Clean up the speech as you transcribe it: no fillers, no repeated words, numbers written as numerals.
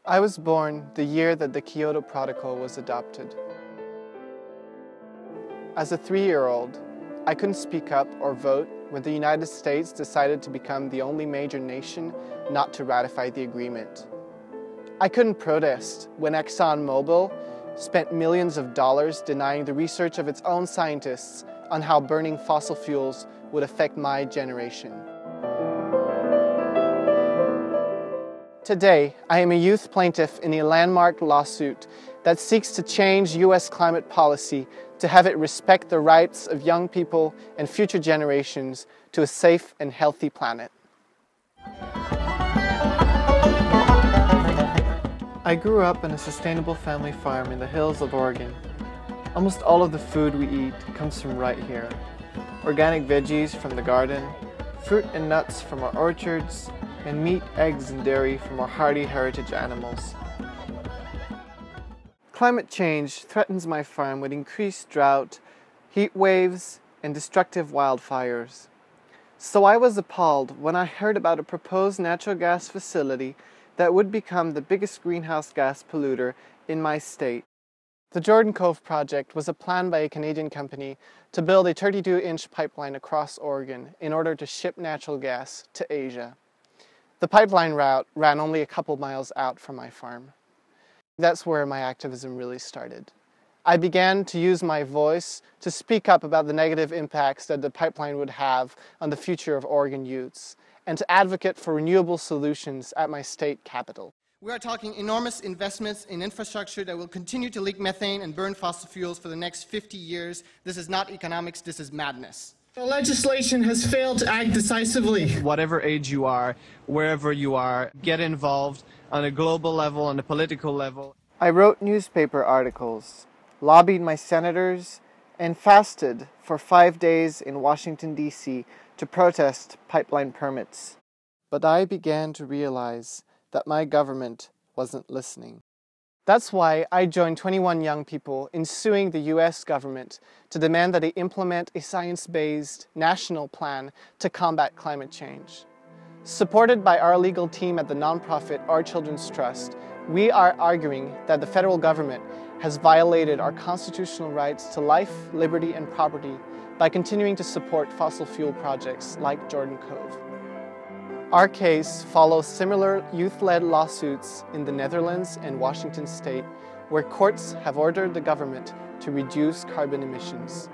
I was born the year that the Kyoto Protocol was adopted. As a 3-year-old, I couldn't speak up or vote when the United States decided to become the only major nation not to ratify the agreement. I couldn't protest when ExxonMobil spent millions of dollars denying the research of its own scientists on how burning fossil fuels would affect my generation. Today, I am a youth plaintiff in a landmark lawsuit that seeks to change U.S. climate policy to have it respect the rights of young people and future generations to a safe and healthy planet. I grew up in a sustainable family farm in the hills of Oregon. Almost all of the food we eat comes from right here. Organic veggies from the garden, fruit and nuts from our orchards, and meat, eggs, and dairy from our hardy heritage animals. Climate change threatens my farm with increased drought, heat waves, and destructive wildfires. So I was appalled when I heard about a proposed natural gas facility that would become the biggest greenhouse gas polluter in my state. The Jordan Cove project was a plan by a Canadian company to build a 32-inch pipeline across Oregon in order to ship natural gas to Asia. The pipeline route ran only a couple miles out from my farm. That's where my activism really started. I began to use my voice to speak up about the negative impacts that the pipeline would have on the future of Oregon youths, and to advocate for renewable solutions at my state capital. We are talking enormous investments in infrastructure that will continue to leak methane and burn fossil fuels for the next 50 years. This is not economics, this is madness. The legislation has failed to act decisively. Whatever age you are, wherever you are, get involved on a global level, on a political level. I wrote newspaper articles, lobbied my senators, and fasted for 5 days in Washington, D.C. to protest pipeline permits. But I began to realize that my government wasn't listening. That's why I joined 21 young people in suing the U.S. government to demand that they implement a science-based national plan to combat climate change. Supported by our legal team at the nonprofit Our Children's Trust, we are arguing that the federal government has violated our constitutional rights to life, liberty, and property by continuing to support fossil fuel projects like Jordan Cove. Our case follows similar youth-led lawsuits in the Netherlands and Washington state, where courts have ordered the government to reduce carbon emissions.